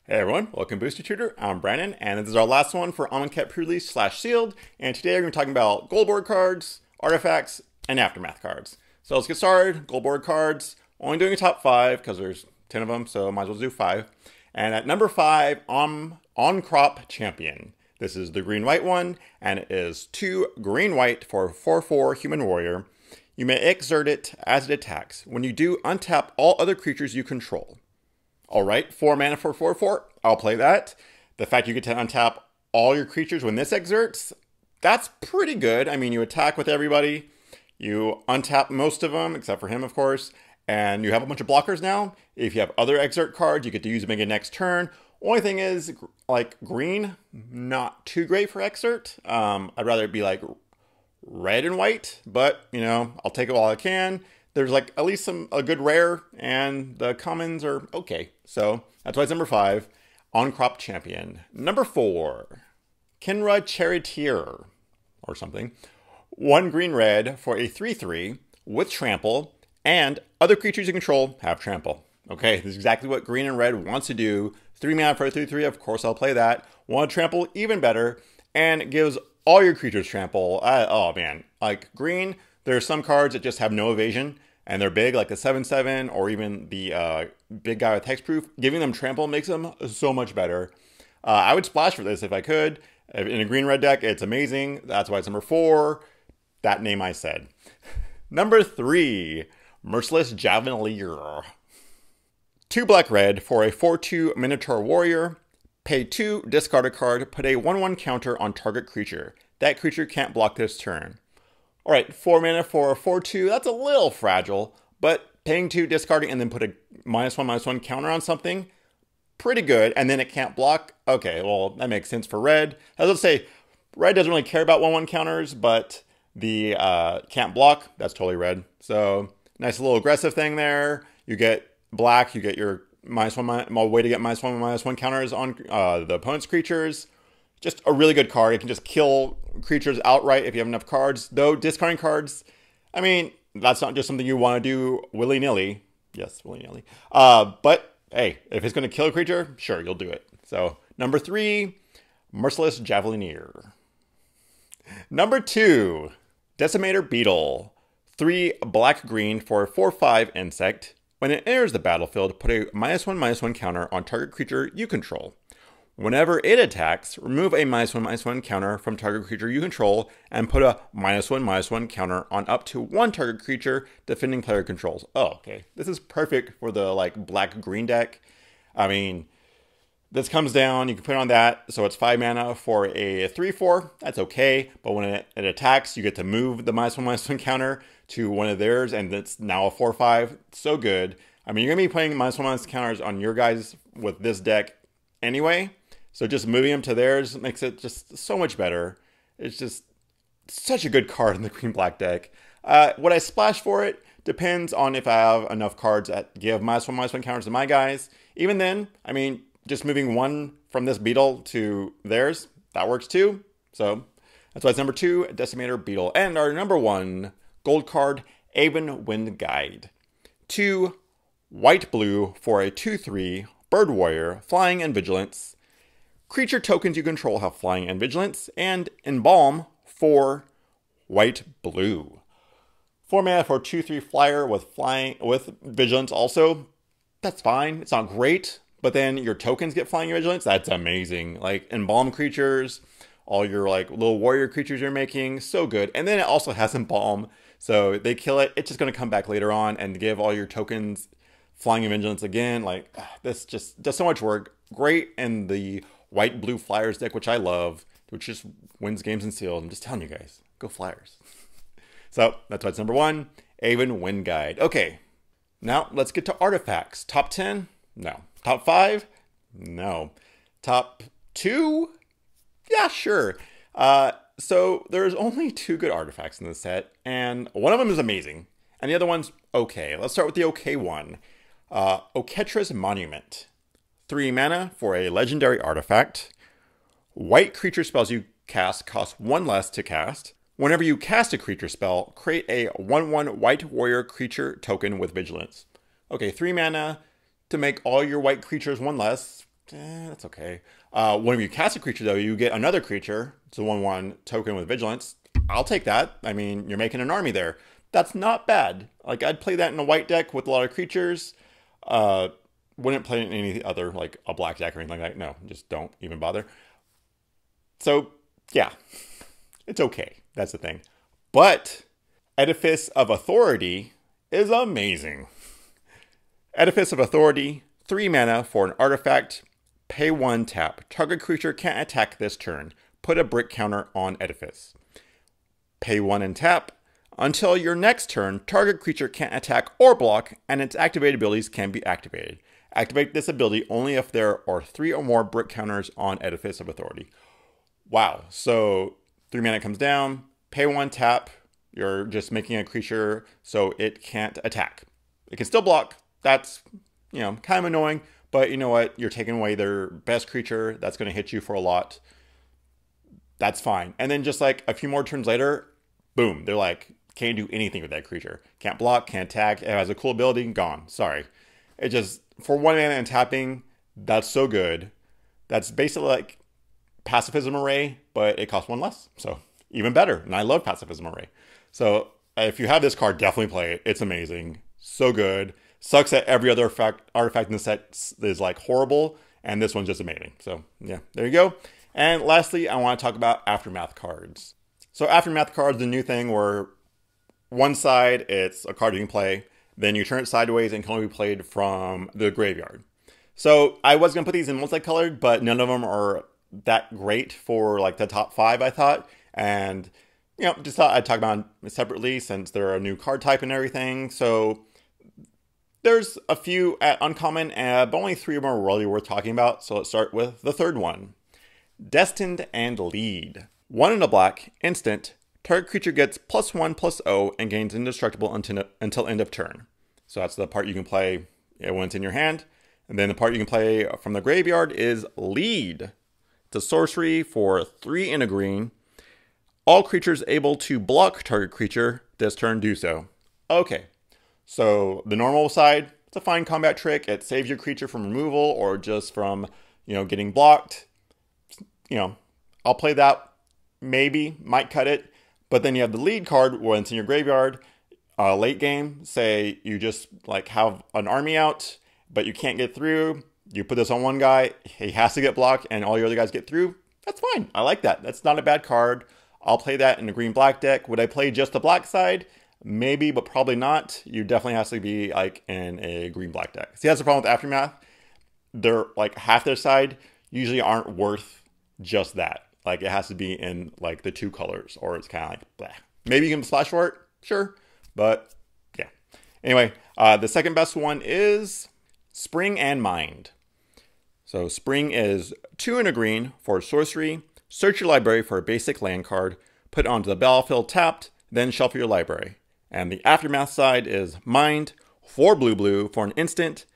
Hey everyone, welcome to Booster Tutor. I'm Brandon, and this is our last one for Amonkhet pre-release / sealed. And today we're going to be talking about gold board cards, artifacts, and aftermath cards. So let's get started. Gold board cards, only doing a top 5 because there's 10 of them, so might as well do 5. And at number 5, On-Crop Champion. This is the green-white one, and it is 2 green-white for 4/4 human warrior. You may exert it as it attacks. When you do, untap all other creatures you control. Alright, 4 mana for 4/4, I'll play that. The fact you get to untap all your creatures when this exerts, that's pretty good. I mean, you attack with everybody, you untap most of them, except for him, of course, and you have a bunch of blockers now. If you have other exert cards, you get to use them again next turn. Only thing is, like, green, not too great for exert. I'd rather it be, like, red and white, but, you know, I'll take it while I can. There's like at least a good rare, and the commons are okay. So that's why it's number 5, On-Crop Champion. Number 4, Kinra Charioteer, or something. 1 green-red for a 3/3 with trample, and other creatures you control have trample. Okay, this is exactly what green and red wants to do. 3 mana for a 3/3, of course I'll play that. 1 trample, even better, and it gives all your creatures trample. Oh man, like green, there are some cards that just have no evasion, and they're big, like the 7/7, or even the big guy with hexproof. Giving them trample makes them so much better. I would splash for this if I could. In a green-red deck, it's amazing. That's why it's number 4. That name I said. Number 3, Merciless Javelineer. 2 black-red for a 4/2 Minotaur Warrior. Pay 2, discard a card, put a 1/1 counter on target creature. That creature can't block this turn. Alright, 4 mana for a 4/2, that's a little fragile, but paying 2, discarding, and then put a -1/-1 counter on something, pretty good, and then it can't block. Okay, well, that makes sense for red. As I'll say, red doesn't really care about 1/1 counters, but the can't block, that's totally red. So, nice little aggressive thing there. You get black, you get your -1, way to get -1/-1 counters on the opponent's creatures. Just a really good card. It can just kill creatures outright if you have enough cards. Though discarding cards, I mean, that's not just something you want to do willy-nilly. Yes, willy-nilly. But hey, if it's going to kill a creature, sure, you'll do it. So number 3, Merciless Javelineer. Number 2, Decimator Beetle. 3 black-green for a 4/5 insect. When it enters the battlefield, put a -1/-1 counter on target creature you control. Whenever it attacks, remove a -1/-1 counter from target creature you control and put a -1/-1 counter on up to 1 target creature defending player controls. Oh, okay. This is perfect for the like black-green deck. I mean, this comes down, you can put it on that, so it's 5 mana for a 3/4. That's okay, but when it attacks, you get to move the -1/-1 counter to one of theirs, and it's now a 4/5. So good. I mean, you're going to be playing -1/-1 counters on your guys with this deck anyway. So just moving them to theirs makes it just so much better. It's just such a good card in the green-black deck. Would I splash for it? Depends on if I have enough cards that give -1/-1 counters to my guys. Even then, I mean, just moving 1 from this beetle to theirs, that works too. So that's why it's number 2, Decimator Beetle. And our number 1 gold card, Aven Wind Guide. 2 white-blue for a 2/3 Bird Warrior, flying and vigilance. Creature tokens you control have flying and vigilance, and Embalm for white-blue. 4 mana for a 2/3 flyer with flying with vigilance also. That's fine. It's not great, but then your tokens get flying and vigilance. That's amazing. Like Embalm creatures, all your like little warrior creatures you're making, so good. And then it also has Embalm, so they kill it. It's just going to come back later on and give all your tokens flying and vigilance again. Like, this just does so much work. Great in the white-blue Flyers deck, which I love, which just wins games in sealed. I'm just telling you guys, go Flyers. So that's why it's number 1, Aven Wind Guide. Okay, now let's get to artifacts. Top 10? No. Top 5? No. Top 2? Yeah, sure. So there's only 2 good artifacts in this set, and one of them is amazing, and the other one's okay. Let's start with the okay one. Oketra's Monument. 3 mana for a legendary artifact. White creature spells you cast cost 1 less to cast. Whenever you cast a creature spell, create a 1/1 white warrior creature token with vigilance. Okay, 3 mana to make all your white creatures 1 less. That's okay. When you cast a creature, though, you get another creature. It's a 1/1 token with vigilance. I'll take that. I mean, you're making an army there. That's not bad. Like, I'd play that in a white deck with a lot of creatures. Wouldn't play it in any other, like a black deck or anything like that. No, just don't even bother. So, yeah, it's okay. That's the thing. But Edifice of Authority is amazing. Edifice of Authority, 3 mana for an artifact. Pay 1 tap. Target creature can't attack this turn. Put a brick counter on Edifice. Pay 1 and tap. Until your next turn, target creature can't attack or block, and its activated abilities can be activated. Activate this ability only if there are 3 or more brick counters on Edifice of Authority. Wow. So 3 mana comes down, pay 1 tap. You're just making a creature so it can't attack. It can still block. That's, kind of annoying. But you know what? You're taking away their best creature. That's going to hit you for a lot. That's fine. And then just like a few more turns later, boom. They're like, can't do anything with that creature. Can't block, can't attack. It has a cool ability. Gone. Sorry. It just, for 1 mana and tapping, that's so good. That's basically like Pacifism Array, but it costs 1 less. So even better. And I love Pacifism Array. So if you have this card, definitely play it. It's amazing. So good. Sucks that every other artifact in the set is like horrible, and this one's just amazing. So yeah, there you go. And lastly, I want to talk about Aftermath cards. So Aftermath cards, the new thing where one side, it's a card you can play, then you turn it sideways and can only be played from the graveyard. So I was going to put these in multicolored, but none of them are that great for like the top 5, I thought. And, just thought I'd talk about them separately since they're a new card type and everything. So there's a few at uncommon, but only 3 of them are really worth talking about. So let's start with the third one. Destined and Lead. 1 in a black, instant. Target creature gets +1/+0 and gains indestructible until end of turn. So that's the part you can play when it's in your hand. And then the part you can play from the graveyard is Lead. It's a sorcery for 3 in a green. All creatures able to block target creature this turn do so. Okay, so the normal side, it's a fine combat trick. It saves your creature from removal or just from, getting blocked. I'll play that. Maybe, might cut it. But then you have the Lead card when it's in your graveyard. Late game, say you just like have an army out, but you can't get through. You put this on one guy, he has to get blocked, and all your other guys get through. That's fine. I like that. That's not a bad card. I'll play that in a green-black deck. Would I play just the black side? Maybe, but probably not. You definitely has to be like in a green-black deck. See, that's the problem with Aftermath. They're like half their side usually aren't worth just that. Like it has to be in like the 2 colors, or it's kind of like blah. Maybe you can splash for it, sure, but yeah. Anyway, the second best one is Spring and Mind. So Spring is 2 in a green for sorcery. Search your library for a basic land card, put it onto the battlefield tapped, then shuffle your library. And the Aftermath side is Mind, 4 blue for an instant,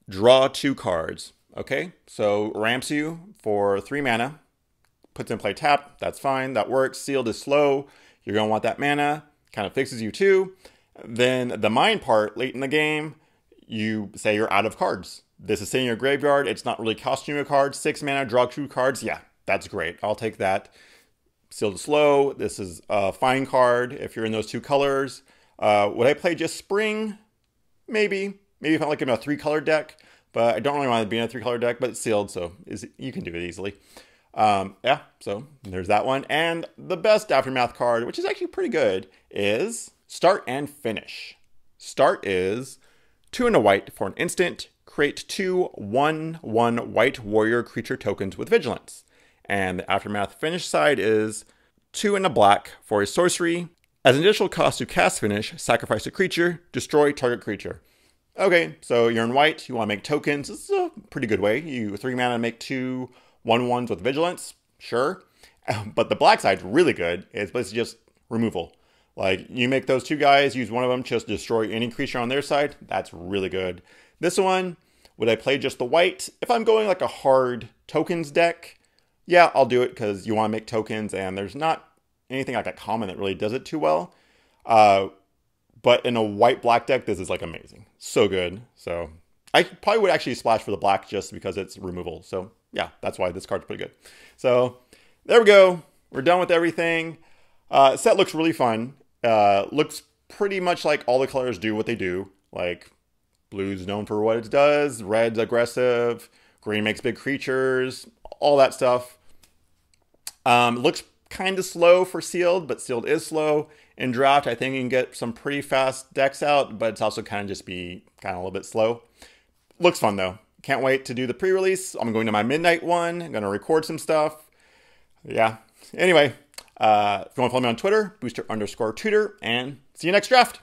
draw 2 cards. Okay, so ramps you for 3 mana, puts in play tapped, that's fine, that works. Sealed is slow, you're going to want that mana, kind of fixes you too. Then the Mind part, late in the game, you say you're out of cards. This is sitting in your graveyard, it's not really costing you a card, 6 mana, draw 2 cards, yeah, that's great, I'll take that. Sealed is slow, this is a fine card if you're in those 2 colors. Would I play just Spring? Maybe if I'm like in a 3-color deck, but I don't really want to be in a 3-color deck, but it's sealed, so you can do it easily. Yeah, so there's that one. And the best Aftermath card, which is actually pretty good, is Start and Finish. Start is 2 in a white for an instant. Create 2 1/1 white warrior creature tokens with vigilance. And the Aftermath Finish side is 2 in a black for a sorcery. As an additional cost to cast Finish, sacrifice a creature, destroy target creature. Okay, so you're in white, you want to make tokens. This is a pretty good way. You 3 mana make 2 1/1s with vigilance, sure. But the black side's really good. It's basically just removal. Like, you make those 2 guys, use one of them, just destroy any creature on their side. That's really good. This one, would I play just the white? If I'm going like a hard tokens deck, yeah, I'll do it because you want to make tokens and there's not anything like a common that really does it too well. But in a white-black deck, this is like amazing. So good. So I probably would actually splash for the black just because it's removal. So yeah, that's why this card's pretty good. So there we go. We're done with everything. Set looks really fun. Looks pretty much like all the colors do what they do. Like blue's known for what it does. Red's aggressive. Green makes big creatures. All that stuff. Looks kind of slow for sealed, but sealed is slow. In draft, I think you can get some pretty fast decks out, but it's also kind of just be kind of a little bit slow. Looks fun though. Can't wait to do the pre-release. I'm going to my midnight one. I'm going to record some stuff. Yeah. Anyway, if you want to follow me on Twitter, booster_tutor, and see you next draft.